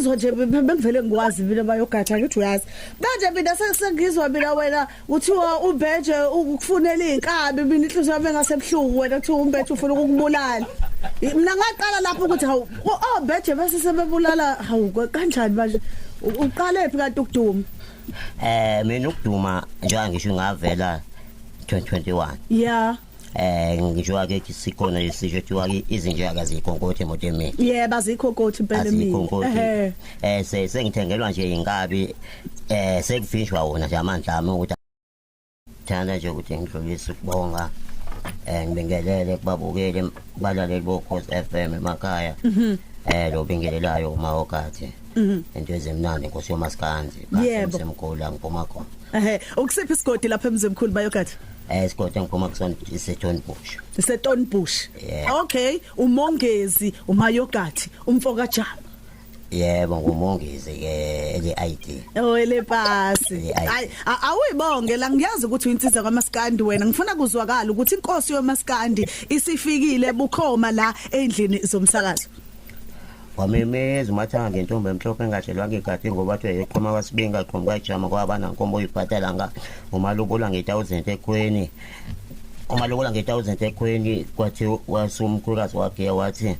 ngizwa nje bengivele ngikwazi mina bayogada ngithi uyazi manje mina sengizwa mina wena uthiwa uBheje ukufunela inkabi mina inhliziyo yami engasebhlungu wena kuthiwa uBheje ufuna ukubulala mina ngaqala lapho ukuthi hawu oBheje bese sebebulala hawu kanjani manje uqale phi kanti ukuduma mina ukuduma njengoba ngisho ngavela 2021 yeah ngisho ke sikhona lesisho ethiwa izinja akazikhonkothe emoto emini yebo azikhonkothe impela emini sengithengelwa nje inkabi sekufishwa wona nje amandla ami ukuthi thanda nje ukuthi ngidlulise ukubonga ngibingelele kubabukeli balaleli boKhosi FM emakhaya lo bingelelayo uMahokate into ezimnandi Nkosi yoMaskandi basemkhulu ngipoma khona ukusiphi isigodi lapha emzimkhulu bayogada isigodi ngipoma kusona iseTonbush iseTonbush okay umongezi uMahokate umfokajama yebo ngumongezi ele ID ele pasi hayi awuyibonge la ngiyazi ukuthi uyinsizwa kwaMaskandi wena ngifuna kuzwakala ukuthi inkosi yoMaskandi isifikile bukhoma la endlini zomsakazo wamemeza umathanga ngentombi emhlophe engatshelwa ngegadi ngoba athi eqhoma kwasibinga qhoma kwajama kwabana nkombo uyibhatala nga umalubola nge1000 ekhweni umalubola nge1000 ekhweni kwathi wasumkhulukazi wakhe wathi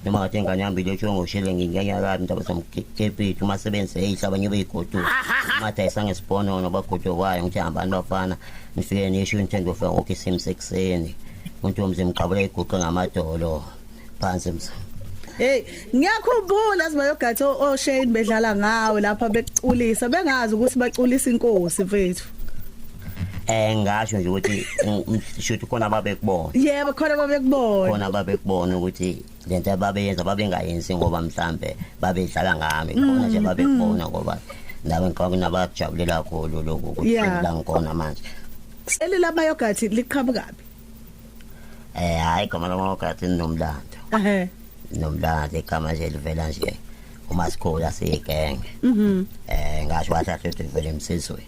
noma kade enganyambile ethi ngoshele nginyanyakabi intaba somkephi umasebenzi eyihlaba ngibe igodu matha isangesibhono nobagodo kwayo ngithi hambani bafana nifike nisho intendo fa ngoku isimsekuseni umuntu omzimqabula iguqa ngamadolo phansi msa hey ngiyakhumbula sibayogada oShane bedlala ngawe lapha beculisa bengazi ukuthi baculisa inkosi mfethu ngasho nje ukuthi shothi khona babekubona yebo khona babekubona ukuthi lento ababeyenza babengayenzi ngoba mhlambe babedlala ngami khona nje babekubona ngoba nawe ngikho nabajabulela kakhulu lokho ukuthi la ngikona manje sele labayogada liqhamukabi hayi kama labayogada nomlando nomlando ekama nje livela nje uMasikhola seyigenge ngasho wathi livela emsizweni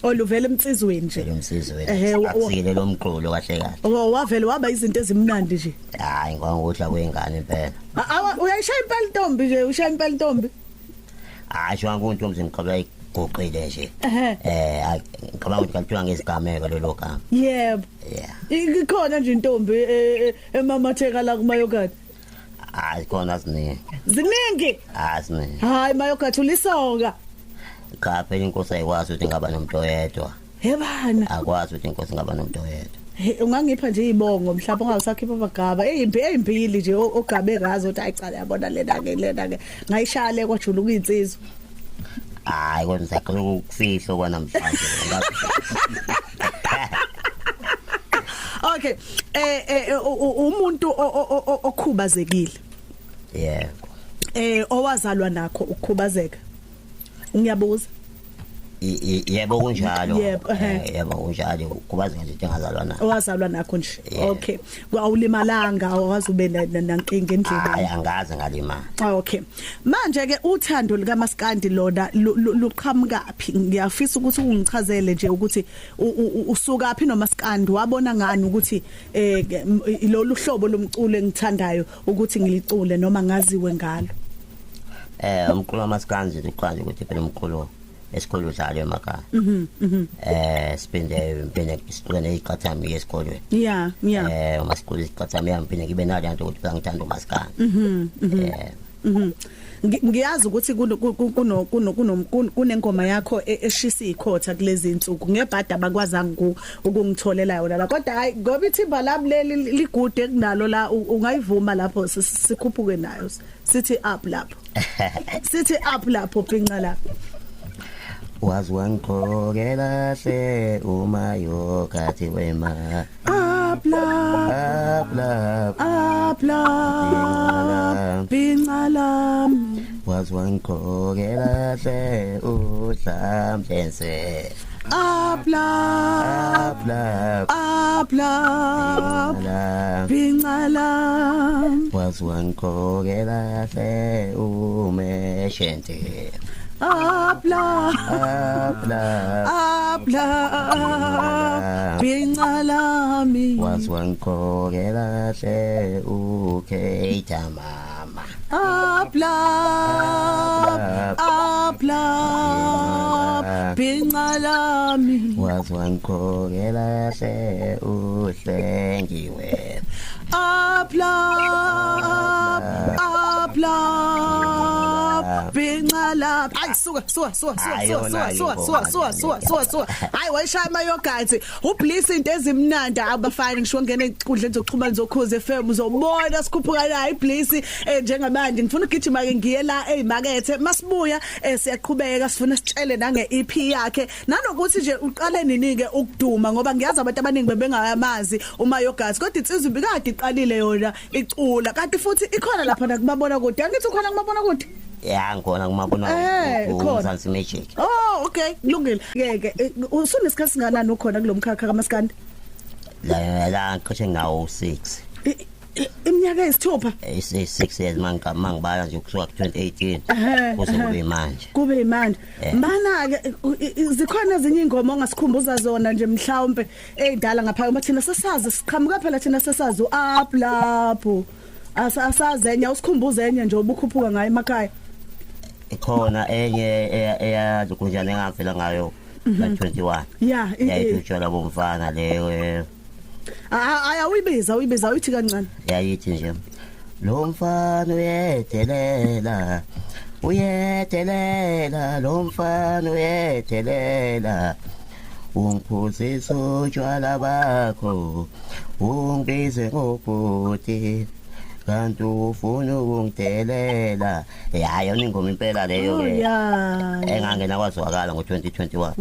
oluvela emsizweni nje emsizweni asikile lo mqulu kahle kahle wavela waba izinto ezimnandi nje hayi ngokudla kwengane impela uyayishaya impela intombi nje ushaya impela intombi hayi ngontombi ngicabula igoqile nje ngicabanga ukuthi kalithiwa ngesigameko lelo gama yebo ikhona nje intombi emamatheka la kuMahokate hayi khona ziningi hayi Mahokate ulisonga cha phela inkosi ayikwazi ukuthi ngaba nomuntu oyedwa hebana akwazi ukuthi inkosi ngaba nomuntu oyedwa ungangipha nje izibongo mhlawumbe ungasakhipha amagaba ezimbili nje ogabe ngazo ukuthi ayicala yabona lena ke ngayishaya kwajula ukuyinsizwa hayi kodwa ngisaqala ukufihlo kwanamhlanje okay umuntu okhubazekile owazalwa nakho ukukhubazeka ngiyabuza yebo kunjalo yebo kunjalo kubazeka nje engazalwa nakho owazalwa nakho nje okay awulimalanga awazi ube nankinga endlini hayi angaze ngalimala okay manje ke uthando lika Maskandi lona luqhamukapi ngiyafisa ukuthi ungichazele nje ukuthi usuka phi noMaskandi wabona ngani ukuthi lolu hlobo lomculo engithandayo ukuthi ngilicule noma ngaziwe ngalo umculo waMaskandi uqanje ukuthi phela umculo esikolwe udlala emakhaya siphinde isicule iqathami esikolweni umasikole iqathami yampinde ngibe nalento ukuthi ngithanda uMaskandi ngiyazi ukuthi kunengoma yakho eshisa ikhotha kulezi insuku ngebhada bakwazanga ukungitholela yona la kodwa hayi ngoba ithimba lami leli ligude kunalo la ungayivuma lapho sikhuphuke nayo sithi up lapho sithi up lapho pinqa lapho wazi wangiqokela hle uMahokate wema up pinqa lam wazi wangiqokela hle uHlamhlense up pinqa lam wazi wangiqokela hle uMeshente Apla pinqa lami wazi wangiqokela hle uKeita mama Apla Wazwangikhokela hle uhlengiwe. Apla Bingala ay suka hayi wayishaya ama yogurt ubliss into ezimnandi abafana ngisho ngene enkundleni zokuxhumana zokhoze FM uzobona sikhuphuka la ibliss njengamanje ngifuna ugijima ke ngiye la ezimakethe masibuya siyaqhubeka sifuna sitshele nange EP yakhe nanokuthi nje uqale ninike ukuduma ngoba ngiyazi abantu abaningi bebengayamazi uma yogurt kodwa insizwe ibikade iqalile yona icula kanti futhi ikhona lapha nakubabona kude angithi ukhona kumabona kude ya ngona kumabona uMzansi Magic. Oh okay kulungile ke usunesikhathi singanani ukhona kulomkhakha kaMaskandi la cishe ngawo 6 iminyaka esithupha 6 years mangibala nje kusuka 2018 kuze kube manje mana ke zikhona ezinye ingoma ongasikhumbuza zona nje mhlawumbe ezidala ngapha thina sesazi siqhamuka phela thina sesazi up lapho asazenye usikhumbuza enye nje obukhuphuka ngayo emakhaya ikhona enye eyazokunjani engavela ngayo la 21 yayitshela bomfana leyo aya uyibiza uyithi kancane yayithi nje lo mfana uyethelela lo mfana uyethelela ungiphuzisa utshwala bakho ungibize ngobhuti kanti ufuna ukungidelela yona ingoma impela leyo ke engangena kwazwakala ngo2021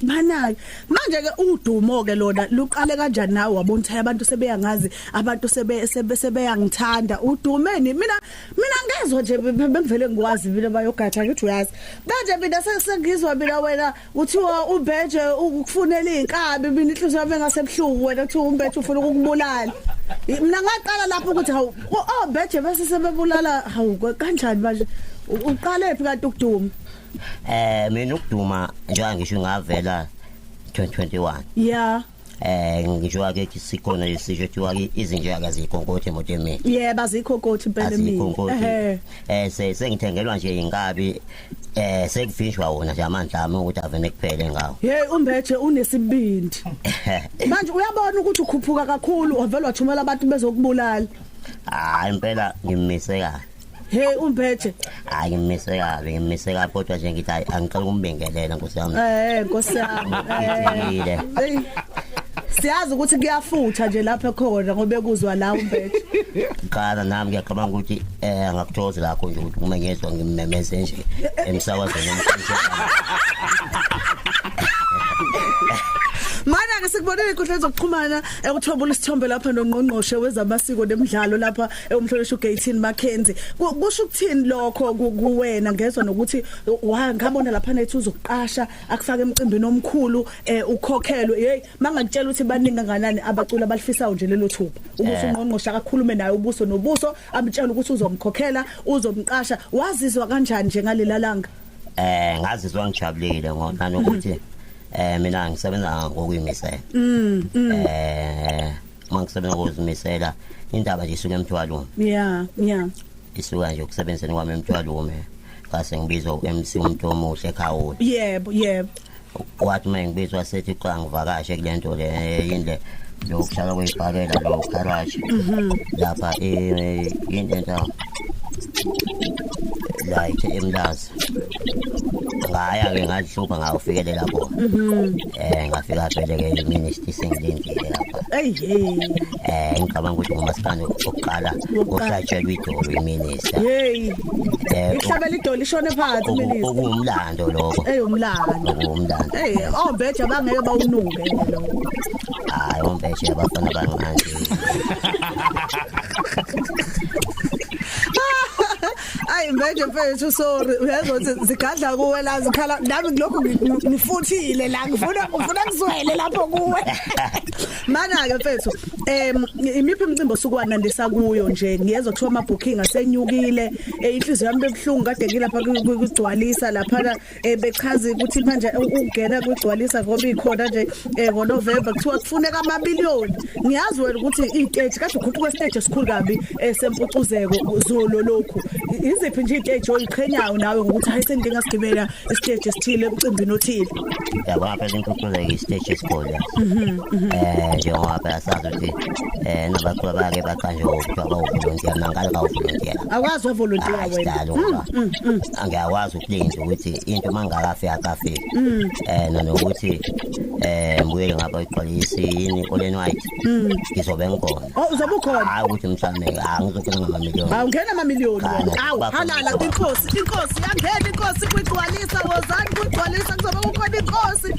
mana manje ke udumo ke lona luqale kanjani nawe wabona ukuthi abantu sebeyangazi abantu sebeyangithanda udumeni mina ngezwe nje bengivele ngikwazi mina bayogatha ngithi uyazi manje mina sengizwa mina wena uthiwa uBheje ukufunela inkabi mina inhliziyo yami engasebhlungu wena uthi uMbeje ufuna ukubulala mina ngaqala lapho ukuthi hawu Beje bese sebebulala hawu kanjani manje uqale phi kanti ukuduma mina ukuduma njengoba ngisho ngavela 2021 ngisho ke sikhona lesisho ethiwa izinja akazikhonkothe emoto emini bazikhonkothe impela emini sengithengelwa nje inkabi sekufishwa wona nje amandla ami ukuthi avene kuphele ngawo uMbeje unesibindi manje uyabona ukuthi ukhuphuka kakhulu wavela wathumela abantu bezokubulala impela ngimiseka uMbeje ngimiseka kodwa nje ngithi angicela ukumbingelela Nkosi yami Nkosi yami siyazi ukuthi kuyafutha nje lapha khona ngoba ekuzwa la uMbeje kana nami ngiyacabanga ukuthi ngakuthoza lakho nje ukuthi uma ngezwe ngimemeze nje emsakazweni omkhulu mana ke sikubonile inkundla zokuxhumana ukuthobula isithombe lapha noNgqongqoshe wezamasiko nemidlalo lapha umhlonishwa uGatein Mackenzie kusho ukuthini lokho kuwena ngezwe nokuthi ngabona lapha nethu uzokuqasha akufaka emcimbini omkhulu ukhokhelwe mangakutshela ukuthi baningi kanganani abacula abalifisayo nje lelo thuba ukuthi uNgqongqoshe akakhulume naye ubuso nobuso amtshela ukuthi uzomkhokhela uzomqasha wazizwa kanjani nje ngalela langa ngazizwa ngijabulile ngoba nokuthi mina ngisebenza ngokuyimisela mangisebenza ngokuzimisela indaba nje isuka emthwalweni isuka nje ukusebenzeni kwami emthwalweni base ngibizwa uMC umuntu omuhle ekhawula yebo wathi mangibizwa sethi xa ngivakashe kulento le yinde lokuhlala kwebharela lo garage lapha into like eMlazi ngaya ke ngadlupa ngawufikelela lapho ngafika phela ke ministry sengilindile lapha ngicabanga ukuthi ngoMaskandi oqala uhlatshelwa idolo iminister ihlabela idolo ishone phansi minister okumlando lokho umlando Beje abangeke bawunuke lokho uMbeje abafana banganje Beje mfethu sorry uyazi ukuthi zigadla kuwe la zikhala nami ngilokho ngifuthile la ngifuna ngizwele lapho kuwe mana ke mfethu imiphi imicimbi osukwanandisa kuyo nje ngiyezwa kuthiwa ama booking asenyukile inhliziyo yami ebhlungu kade ngilapha kugcwalisa lapha bechaza ukuthi manje ungena kugcwalisa ngoba ikhona nje ngoNovember kuthiwa kufuneka amabiliyoni ngiyazi wena ukuthi istage kade ukhuphuka stage esikhulu kabi sempucuzeko zolo lokho iziphi yiziphi nje istage oyiqhenyayo nawe ngokuthi hayi sendinga sigibela istage esithile emcimbini othile yabona phela inkukhuzo istage esikhona njengoba sazi ukuthi nabaqhubeka bake baqanje ukuthiwa bawuvolunteer nangale bawuvolunteer akwazi uvolunteer wena angiyakwazi ukulinda ukuthi into mangakafika akafika nanokuthi mbuyele ngapha igcwalisi yini Olen White izobe ngkhona uzobe ukhona hayi ukuthi mhlawumbe angizocela ngama-million awungena ama-million awu halala inkosi yangena inkosi kugcwalisa wozani kugcwalisa kuzobe kukhona inkosi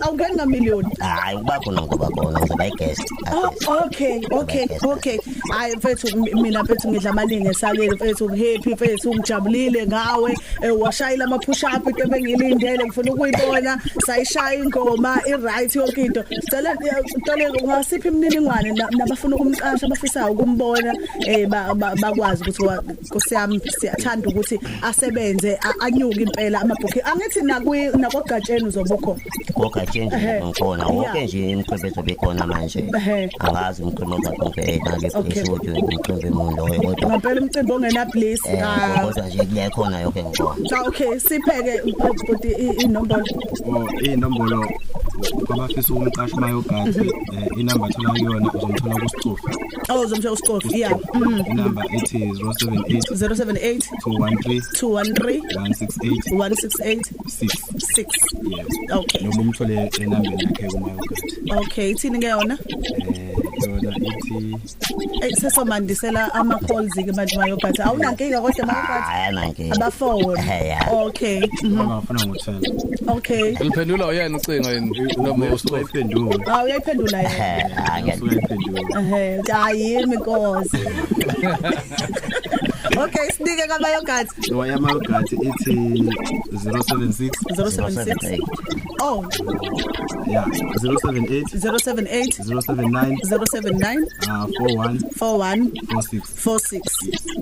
awungena ngama-million hayi ukuba khona ngoba khona ngizoba i-guest okay hayi mfethu mina mfethu ngidla amaningi esakele mfethu happy mfethu ngijabulile ngawe washayela ama-push up into ebengilindele ngifuna ukuyibona sayishaya ingoma i-right yonke into sicela ungasiphi imininingwane nabafuna ukumqasha abafisayo ukumbona bakwazi ukuthi Nkosi yami siyathanda ukuthi asebenze anyuke impela amabhukhi angithi nakogatsheni uzobukhona kogatsheni ngikhona wonke nje imicimbi ezobe khona manje angazi umcimbi ozaqonke ngalesizothu umcimbi emundo kodwa ngempela umcimbi ongena bliss kodwa nje kuyakhona yonke ngikhona okay sipheke ukuthi inombolo kwabafisa ukumqasha mayogathi inamba thola kuyona uzomthola kuSicofu uzomthola kuSicofu inamba ethi 078 213 168 6 yes okay noma umthole enambeni yakhe kumayogathi okay ithini ke yona yona ithi sesomandisela ama calls ke manje mayogathi awunankinga kodwa mayogathi ayanankinga abafowuni okay bangafuna ngothela okay ngiphendula uyena ucingo yini noma usiphendula uyayiphendula yena hayi inkosi okay sinike kabayogathi wayayogathi ithi 076 oh yeah 078 079 4146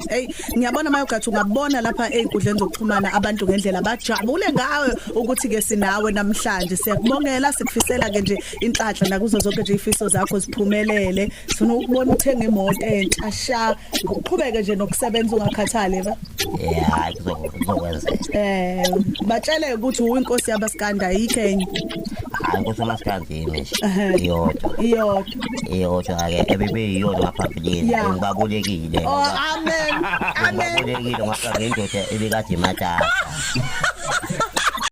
hey ngiyabona mayogathi ungabona lapha einkundleni zokuxhumana abantu ngendlela bajabule ngawe ukuthi ke sinawe namhlanje siyakubongela sikufisela ke nje inhlanhla nakuzo zonke nje ifiso zakho ziphumelele sifuna ukubona uthenga imoto enhlasha ngokuqhubeka nje nokusebenza ungakhathali ba yeah kuzokwenza batshele ukuthi uwinkosi yabaskanda yiKenya hayi inkosi yabaskanda imishi iyodwa ake ebibe iyodwa ngaphambilini ngibabulekile amen ngibabulekile ngapha ngendoda ebikade imatasa